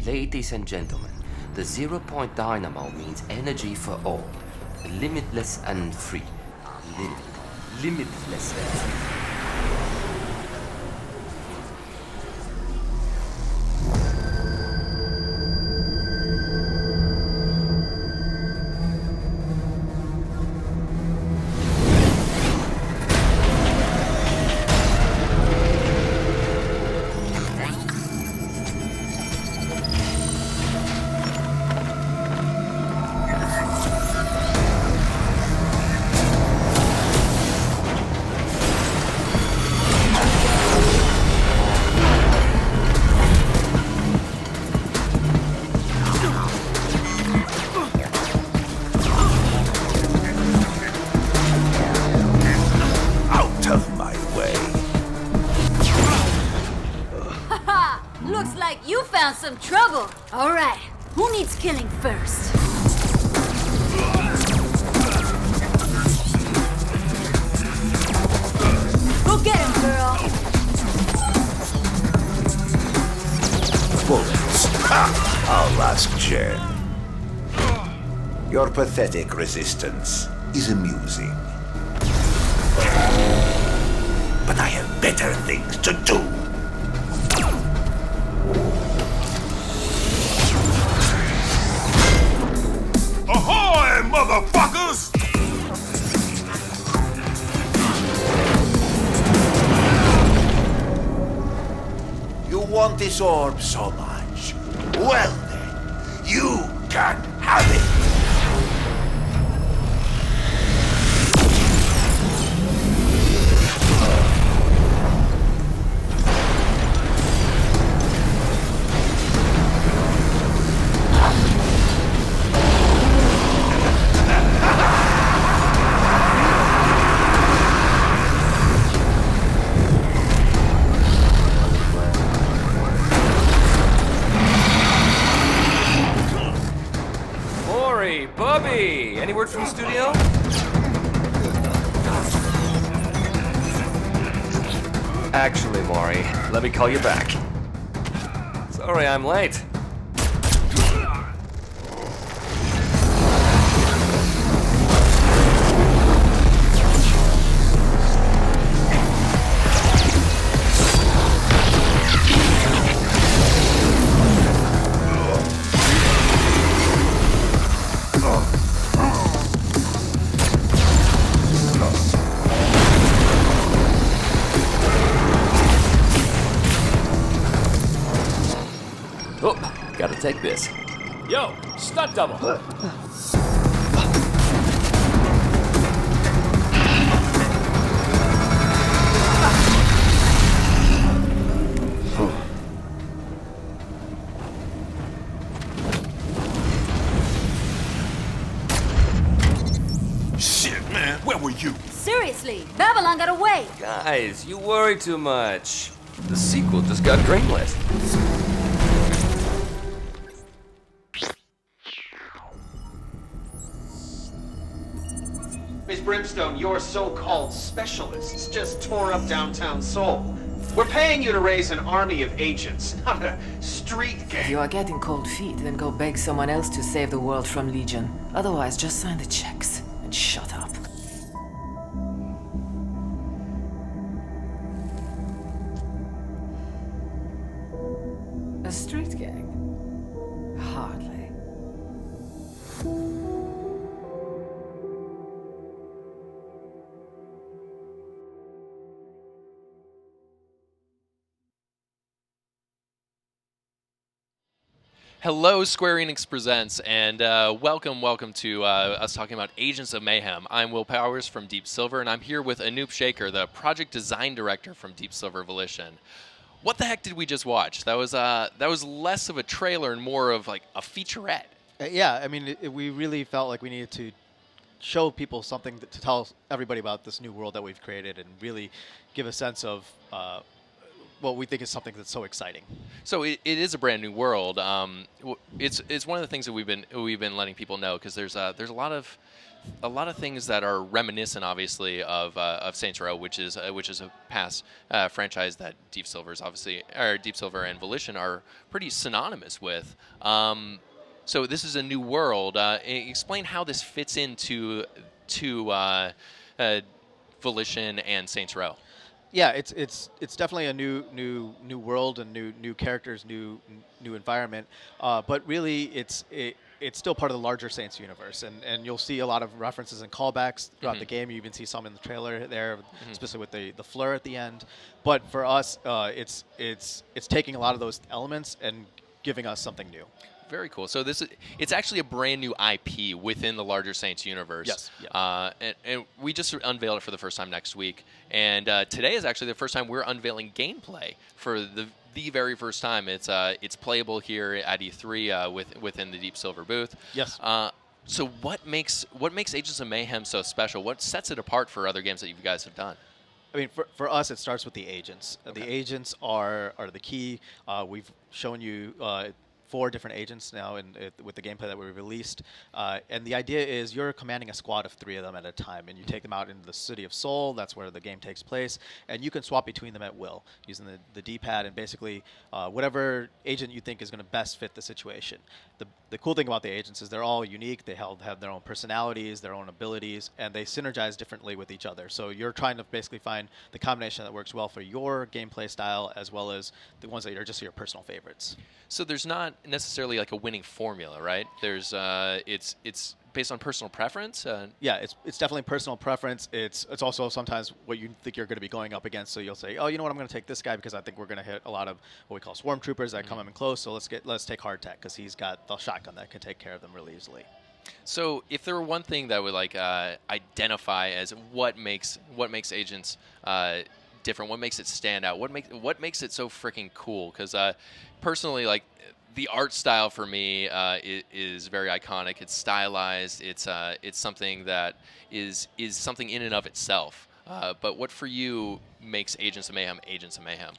Ladies and gentlemen, the 0-point dynamo means energy for all. Limitless and free. Limitless and free. Some trouble. All right, who needs killing first? Go get him, girl. Bullets. Ha! Our last Jen. Your pathetic resistance is amusing. But I have better things to do. Ahoy, motherfuckers! You want this orb so much? Well then, you can have it! Bubby! Any word from the studio? Actually, Maury, let me call you back. Sorry I'm late. Oh, gotta take this. Yo, stunt double. Shit, man, where were you? Seriously, Babylon got away. Guys, you worry too much. The sequel just got greenlit. Miss Brimstone, your so-called specialists just tore up downtown Seoul. We're paying you to raise an army of agents, not a street gang. If you are getting cold feet, then go beg someone else to save the world from Legion. Otherwise, just sign the checks and shut up. A street gang? Hardly. Hello, Square Enix Presents, and welcome to us talking about Agents of Mayhem. I'm Will Powers from Deep Silver, and I'm here with Anoop Shaker, the project design director from Deep Silver Volition. What the heck did we just watch? That was less of a trailer and more of like a featurette. Yeah, I mean, we really felt like we needed to show people something to tell everybody about this new world that we've created and really give a sense of what we think is something that's so exciting. So it is a brand new world. It's one of the things that we've been letting people know, because there's a lot of things that are reminiscent, obviously, of Saints Row, which is a past franchise that Deep Silver and Volition are pretty synonymous with. So this is a new world. Explain how this fits into Volition and Saints Row. Yeah, it's definitely a new world and new characters, new environment. But really, it's still part of the larger Saints universe, and you'll see a lot of references and callbacks throughout the game. You even see some in the trailer there, especially with the flare at the end. But for us, it's taking a lot of those elements and giving us something new. Very cool. So it's actually a brand new IP within the larger Saints universe. Yes. Yeah. And we just unveiled it for the first time next week. And today is actually the first time we're unveiling gameplay for the very first time. It's playable here at E3 within the Deep Silver booth. Yes. So what makes Agents of Mayhem so special? What sets it apart for other games that you guys have done? I mean, for us, it starts with the agents. Okay. The agents are the key. We've shown you 4 different agents now with the gameplay that we released. And the idea is you're commanding a squad of 3 of them at a time, and you take them out into the City of Seoul. That's where the game takes place. And you can swap between them at will using the D-pad and basically whatever agent you think is going to best fit the situation. The cool thing about the agents is they're all unique. They have their own personalities, their own abilities, and they synergize differently with each other. So you're trying to basically find the combination that works well for your gameplay style, as well as the ones that are just your personal favorites. So there's not necessarily like a winning formula, right? There's it's based on personal preference. Yeah, it's definitely personal preference. It's also sometimes what you think you're going to be going up against. So you'll say, oh, you know what, I'm going to take this guy because I think we're going to hit a lot of what we call swarm troopers that come in close. So let's take Hardtech because he's got the shotgun that can take care of them really easily. So if there were one thing that would identify as what makes agents different, what makes it stand out, what makes it so freaking cool? Because personally, the art style for me is very iconic. It's stylized. It's something that is something in and of itself. But what for you makes Agents of Mayhem Agents of Mayhem?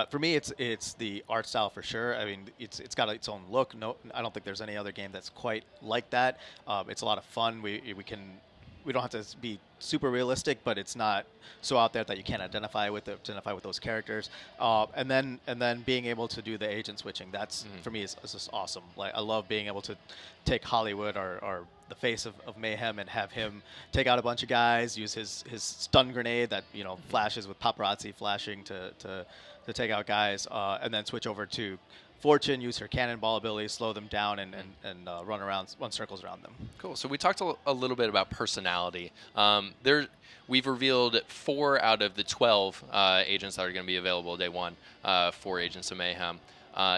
For me, it's the art style for sure. I mean, it's got its own look. No, I don't think there's any other game that's quite like that. It's a lot of fun. We don't have to be super realistic, but it's not so out there that you can't identify with those characters. And then being able to do the agent switching, that's for me is just awesome. Like I love being able to take Hollywood or the face of Mayhem and have him take out a bunch of guys, use his stun grenade that flashes with paparazzi flashing to take out guys, and then switch over to Fortune, use her cannonball ability, slow them down, and run circles around them. Cool. So we talked a little bit about personality. We've revealed 4 out of the 12 agents that are going to be available day one for Agents of Mayhem.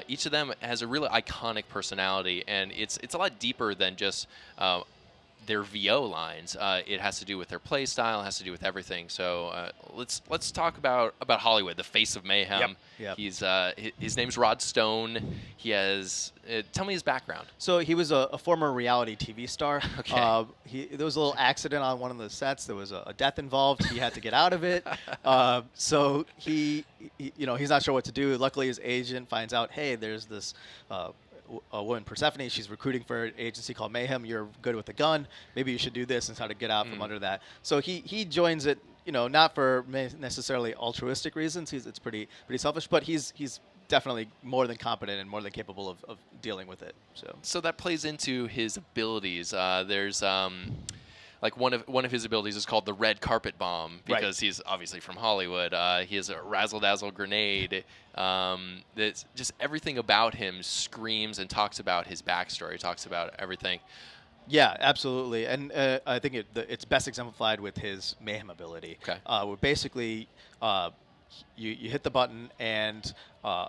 Each of them has a really iconic personality, and it's a lot deeper than just their VO lines. It has to do with their play style. It has to do with everything. So let's talk about Hollywood, the face of Mayhem. Yep. He's his name's Rod Stone. He has tell me his background. So he was a former reality TV star. Okay. There was a little accident on one of the sets. There was a death involved. He had to get out of it. So he's not sure what to do. Luckily, his agent finds out, hey, there's this a woman, Persephone. She's recruiting for an agency called Mayhem. You're good with a gun. Maybe you should do this and how to get out from under that. So he joins it. Not for necessarily altruistic reasons. It's pretty selfish, but he's definitely more than competent and more than capable of dealing with it. So that plays into his abilities. There's one of his abilities is called the red carpet bomb because he's obviously from Hollywood. He has a razzle dazzle grenade. That's just everything about him screams and talks about his backstory. Talks about everything. Yeah, absolutely, and I think it's best exemplified with his Mayhem ability. Okay. Where basically you hit the button and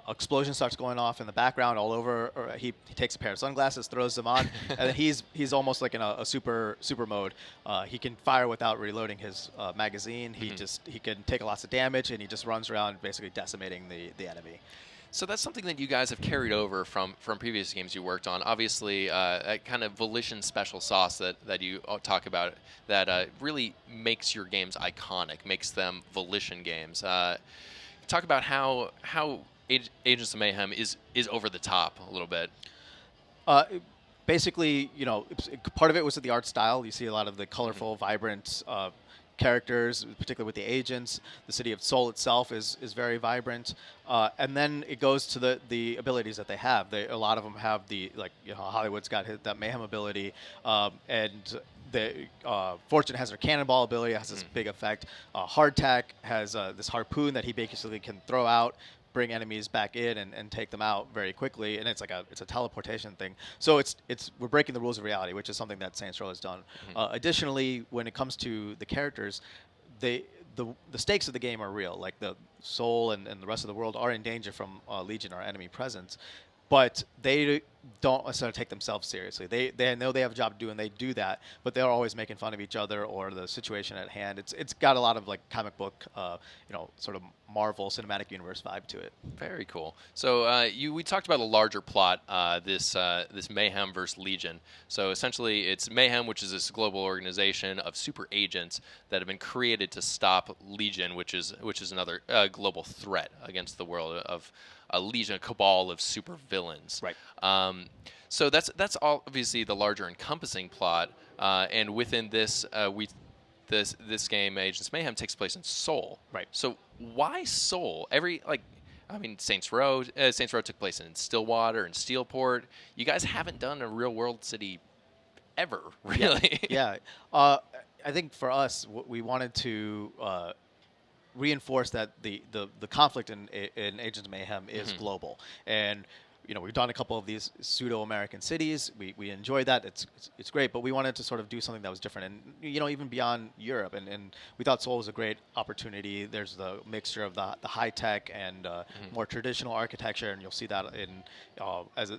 explosion starts going off in the background all over. Or he takes a pair of sunglasses, throws them on, and then he's almost like in a super mode. He can fire without reloading his magazine. He can take lots of damage, and he just runs around basically decimating the enemy. So that's something that you guys have carried over from previous games you worked on. Obviously, that kind of Volition special sauce that you talk about that really makes your games iconic, makes them Volition games. talk about how Agents of Mayhem is over the top a little bit. Basically, part of it was the art style. You see a lot of the colorful, vibrant characters, particularly with the agents. The city of Seoul itself is very vibrant. And then it goes to the abilities that they have. A lot of them have Hollywood's got that Mayhem ability, and Fortune has her cannonball ability, has this big effect. Hardtack has this harpoon that he basically can throw out, bring enemies back in and take them out very quickly, and it's a teleportation thing. So we're breaking the rules of reality, which is something that Saints Row has done. Additionally, when it comes to the characters, the stakes of the game are real. Like the Soul and the rest of the world are in danger from Legion, our enemy presence, but they don't necessarily take themselves seriously. They know they have a job to do, and they do that, but they're always making fun of each other or the situation at hand. It's got a lot of like comic book, sort of Marvel Cinematic Universe vibe to it. Very cool. So we talked about a larger plot, this Mayhem versus Legion. So essentially, it's Mayhem, which is this global organization of super agents that have been created to stop Legion, which is another global threat against the world of a Legion, a cabal of super villains. Right. So that's all obviously the larger encompassing plot, and within this, this game, Agents Mayhem, takes place in Seoul. Right. So why Seoul? Saints Row took place in Stillwater and Steelport. You guys haven't done a real world city ever, really. Yeah. I think for us, we wanted to reinforce that the conflict in Agents of Mayhem is global, and we've done a couple of these pseudo-American cities. We enjoyed that. It's great, but we wanted to sort of do something that was different, and even beyond Europe. And we thought Seoul was a great opportunity. There's the mixture of the high tech and more traditional architecture, and you'll see that in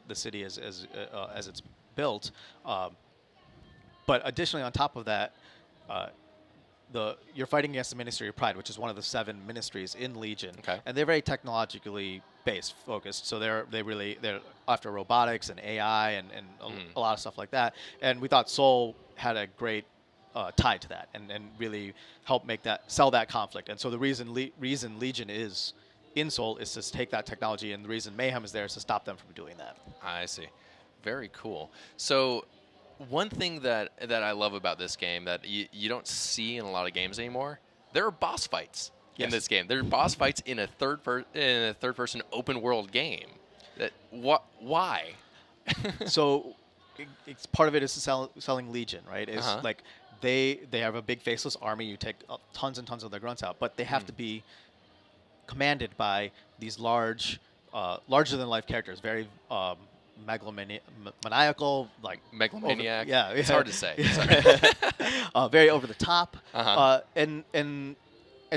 the city as it's built. But additionally, on top of that, you're fighting against the Ministry of Pride, which is one of the 7 ministries in Legion, and they're very technologically focused. So they're after robotics and AI and a lot of stuff like that. And we thought Seoul had a great tie to that and really help sell that conflict. And so the reason Legion is in Seoul is to take that technology, and the reason Mayhem is there is to stop them from doing that. I see. Very cool. So one thing that I love about this game that you don't see in a lot of games anymore, there are boss fights in this game. There are boss fights in a third-person open-world game. Why? So it's part of it is selling Legion, right? It's like they have a big faceless army. You take tons and tons of their grunts out, but they have to be commanded by these larger-than-life characters, very maniacal, like megalomaniac. Yeah, it's hard to say. Very over the top, and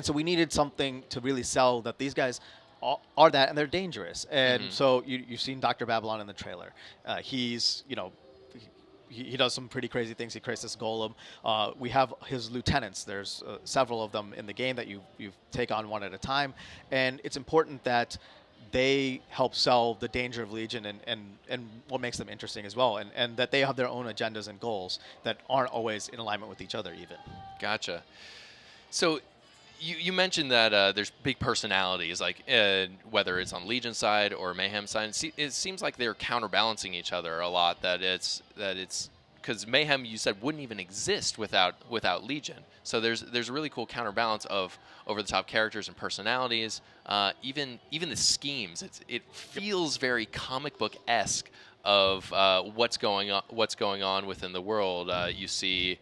so we needed something to really sell that these guys are that, and they're dangerous. And so you've seen Dr. Babylon in the trailer. He's he does some pretty crazy things. He creates this golem. We have his lieutenants. There's several of them in the game that you take on one at a time, and it's important that they help sell the danger of Legion and what makes them interesting as well, and that they have their own agendas and goals that aren't always in alignment with each other even. Gotcha. So you mentioned that there's big personalities, like whether it's on Legion side or Mayhem side. It seems like they're counterbalancing each other a lot. That it's because Mayhem, you said, wouldn't even exist without Legion. So there's a really cool counterbalance of over-the-top characters and personalities. Even the schemes. It feels very comic book-esque of what's going on within the world. You see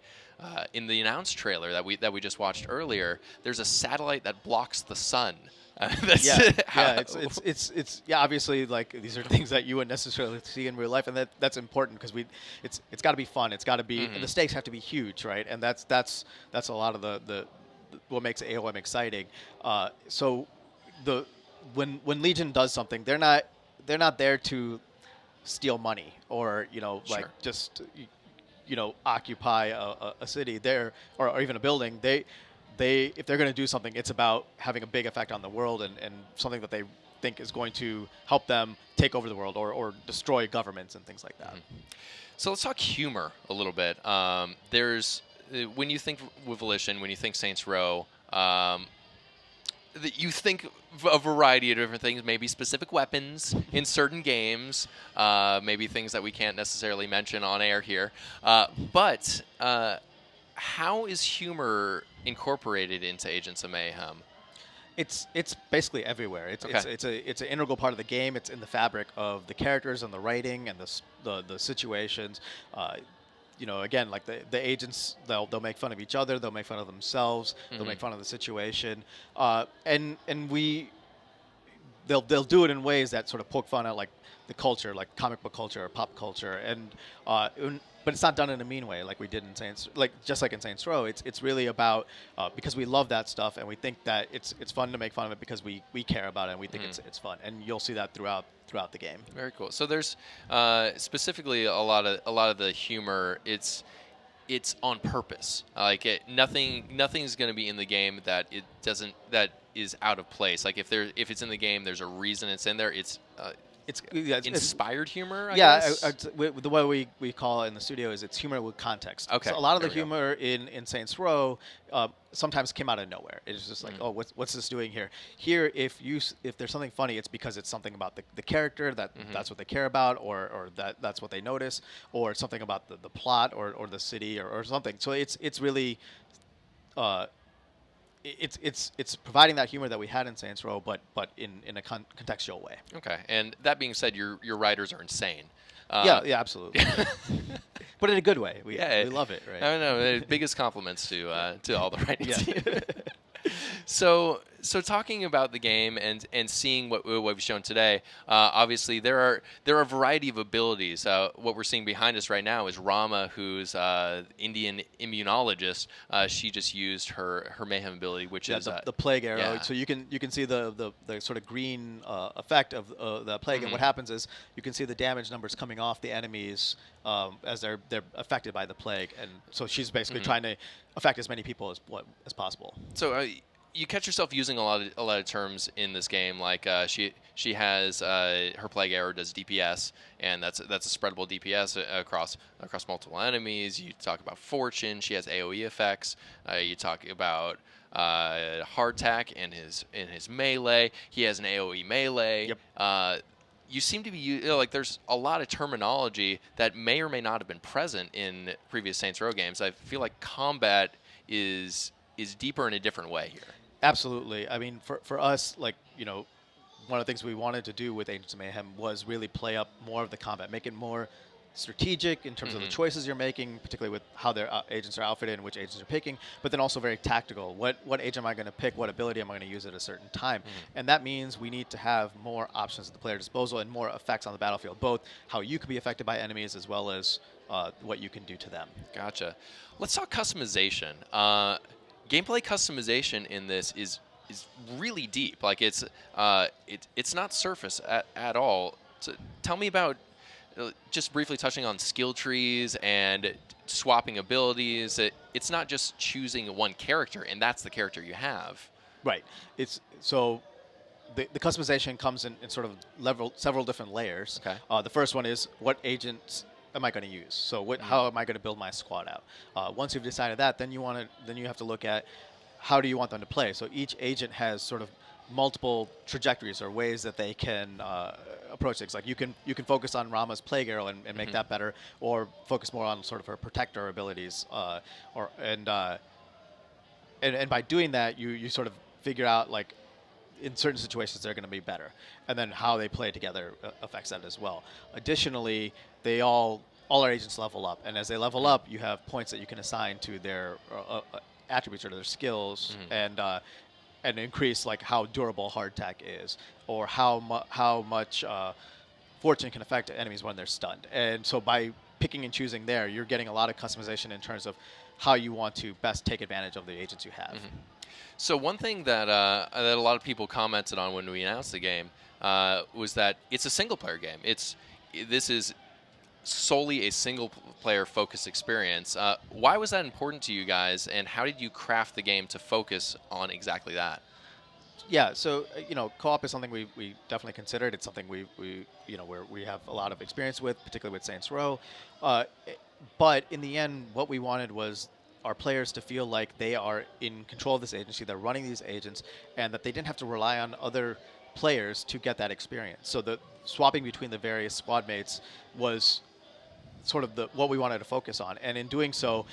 in the announced trailer that we just watched earlier, there's a satellite that blocks the sun. It's obviously, like, these are things that you wouldn't necessarily see in real life, and that's important because it's got to be fun. It's got to be, and the stakes have to be huge, right? And that's a lot of the what makes AOM exciting. So when Legion does something, they're not there to steal money or just occupy a city there or even a building. If they're going to do something, it's about having a big effect on the world and something that they think is going to help them take over the world or destroy governments and things like that. So let's talk humor a little bit. There's when you think with Volition, when you think Saints Row, you think a variety of different things, maybe specific weapons in certain games, maybe things that we can't necessarily mention on air here. But how is humor incorporated into Agents of Mayhem? It's basically everywhere. Okay. It's an integral part of the game. It's in the fabric of the characters and the writing and the situations. Again, like the agents, they'll make fun of each other. They'll make fun of themselves. They'll make fun of the situation. They'll do it in ways that sort of poke fun at like the culture, like comic book culture or pop culture, but it's not done in a mean way, like we did in Saints, just like in Saints Row. It's really about because we love that stuff and we think that it's fun to make fun of it because we care about it and we think it's fun, and you'll see that throughout the game. Very cool. So there's specifically a lot of the humor. It's on purpose. Nothing's going to be in the game that is out of place. Like if it's in the game, there's a reason it's in there. It's inspired humor, I guess? The way we call it in the studio is it's humor with context. Okay. So a lot of the There we go. humor in Saints Row sometimes came out of nowhere. It's just like, oh, what's this doing here? Here, if there's something funny, it's because it's something about the character that's what they care about, or that's what they notice, or something about the plot or the city or something. So it's really it's providing that humor that we had in Saints Row, but in a contextual way. Okay. And that being said, your writers are insane. Yeah, absolutely. But in a good way. We love it, right? I know. Biggest compliments to all the writing team. So talking about the game and seeing what we've shown today, obviously there are a variety of abilities. What we're seeing behind us right now is Rama, who's Indian immunologist. She just used her Mayhem ability, which is the plague arrow. Yeah. So you can see the sort of green effect of the plague, and what happens is you can see the damage numbers coming off the enemies as they're affected by the plague, and so she's basically trying to affect as many people as possible. So you catch yourself using a lot of terms in this game, like she has her plague arrow does DPS, and that's a spreadable DPS across multiple enemies. You talk about fortune. She has AOE effects. You talk about hardtack and his melee. He has an AOE melee. Yep. You seem to be there's a lot of terminology that may or may not have been present in previous Saints Row games. I feel like combat is deeper in a different way here. Absolutely. I mean, for us, one of the things we wanted to do with Agents of Mayhem was really play up more of the combat, make it more strategic in terms of the choices you're making, particularly with how their agents are outfitted and which agents you're picking, but then also very tactical. What agent am I going to pick? What ability am I going to use at a certain time? And that means we need to have more options at the player disposal and more effects on the battlefield, both how you can be affected by enemies as well as what you can do to them. Gotcha. Let's talk customization. Gameplay customization in this is really deep. Like it's not surface at all. So tell me about just briefly touching on skill trees and swapping abilities. It's not just choosing one character and that's the character you have. Right. So the customization comes in sort of several different layers. Okay. The first one is what agents am I going to use? So how am I going to build my squad out? Once you've decided that, then you have to look at how do you want them to play. So each agent has sort of multiple trajectories or ways that they can approach things. Like you can focus on Rama's plague arrow and make that better, or focus more on sort of her protector abilities. And by doing that, you sort of figure out like in certain situations they're going to be better, and then how they play together affects that as well. Additionally, all our agents level up, and as they level up, you have points that you can assign to their attributes or their skills, and increase like how durable hardtack is, or how much fortune can affect enemies when they're stunned. And so by picking and choosing there, you're getting a lot of customization in terms of how you want to best take advantage of the agents you have. So one thing that a lot of people commented on when we announced the game was that it's a single-player game. This is solely a single-player focused experience. Why was that important to you guys, and how did you craft the game to focus on exactly that? Yeah, so co-op is something we definitely considered. It's something we have a lot of experience with, particularly with Saints Row. But in the end, what we wanted was our players to feel like they are in control of this agency, they're running these agents, and that they didn't have to rely on other players to get that experience. So the swapping between the various squad mates was sort of what we wanted to focus on. And in doing so,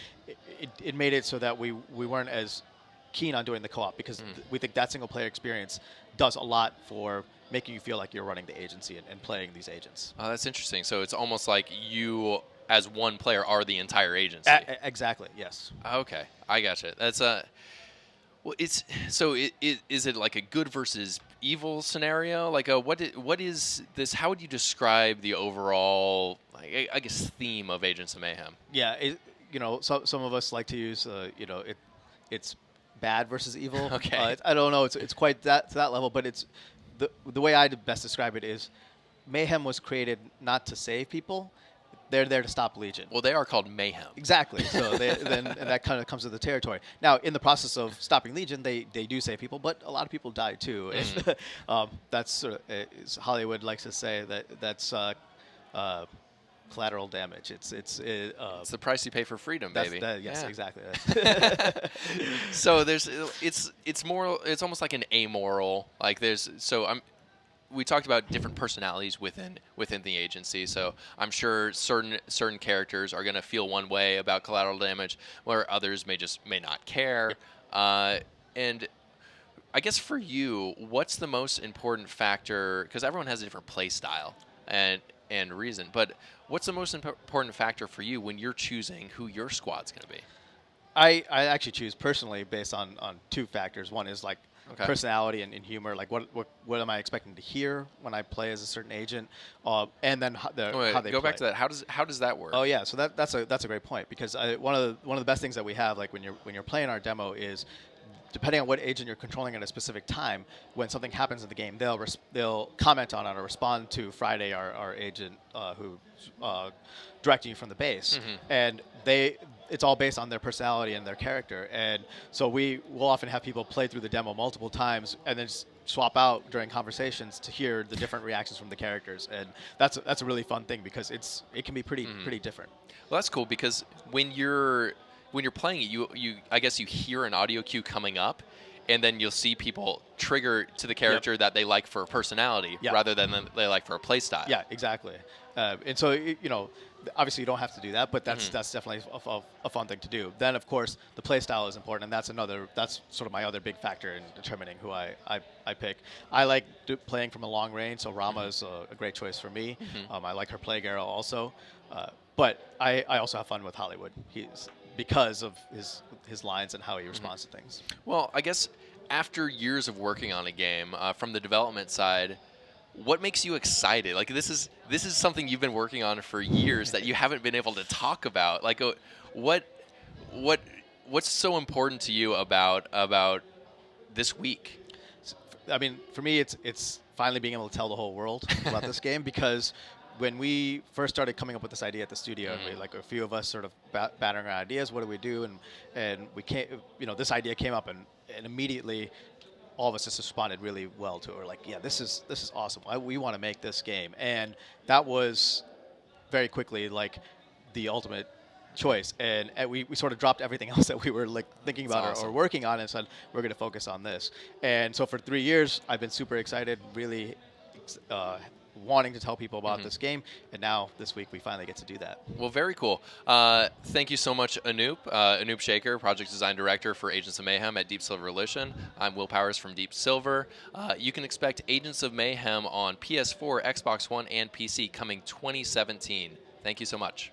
it made it so that we weren't as keen on doing the co-op, because we think that single player experience does a lot for making you feel like you're running the agency and playing these agents. Oh, that's interesting. So it's almost like you, as one player, are the entire agency. Exactly. Yes. Okay, I gotcha. That's well, it's so. Is it like a good versus evil scenario? Like, what is this? How would you describe the overall, like, I guess, theme of Agents of Mayhem? Yeah. Some of us like to use, it's bad versus evil. Okay. I don't know. It's quite to that level, but it's the way I'd best describe it is Mayhem was created not to save people. They're there to stop Legion. Well, they are called Mayhem. Exactly. So and that kind of comes with the territory. Now, in the process of stopping Legion, they do save people, but a lot of people die too. And that's sort of, as Hollywood likes to say, that's collateral damage. It's the price you pay for freedom, baby. Yes, Yeah. exactly. So it's almost like an amoral, like we talked about different personalities within the agency. So I'm sure certain characters are going to feel one way about collateral damage, where others may not care. And I guess for you, what's the most important factor? Because everyone has a different play style and reason, but what's the most important factor for you when you're choosing who your squad's going to be? I actually choose personally based on two factors. One is like personality and humor. Like what am I expecting to hear when I play as a certain agent, and then how they go play. back to that. How does that work? Oh yeah, so that's a great point, because one of the best things that we have, like when you're playing our demo, is depending on what agent you're controlling at a specific time, when something happens in the game, they'll comment on it or respond to Friday, our agent who's directing you from the base, and it's all based on their personality and their character. And so we'll often have people play through the demo multiple times and then swap out during conversations to hear the different reactions from the characters. And that's a really fun thing, because it can be pretty different. Well, that's cool, because when you're playing it, you I guess you hear an audio cue coming up, and then you'll see people trigger to the character that they like for a personality rather than they like for a play style. Yeah, exactly. And so, obviously you don't have to do that, but that's definitely a fun thing to do. Then, of course, the play style is important, and that's sort of my other big factor in determining who I pick. I like playing from a long range, so Rama is a great choice for me. I like her plague arrow also. But I also have fun with Hollywood. Because of his lines and how he responds to things. Well, I guess after years of working on a game, from the development side, what makes you excited? Like, this is something you've been working on for years that you haven't been able to talk about. Like, what's so important to you about this week? I mean, for me, it's finally being able to tell the whole world about this game, because when we first started coming up with this idea at the studio, we, like a few of us sort of battering our ideas, what do we do? And we came, this idea came up, and immediately all of us just responded really well to it. We're like, yeah, this is awesome. We want to make this game. And that was very quickly like the ultimate choice. And we sort of dropped everything else that we were like thinking about or working on, and said, we're going to focus on this. And so for 3 years, I've been super excited, really wanting to tell people about this game, and now this week we finally get to do that. Well, very cool. Thank you so much, Anoop. Anoop Shaker, Project Design Director for Agents of Mayhem at Deep Silver Volition. I'm Will Powers from Deep Silver. You can expect Agents of Mayhem on PS4, Xbox One, and PC coming 2017. Thank you so much.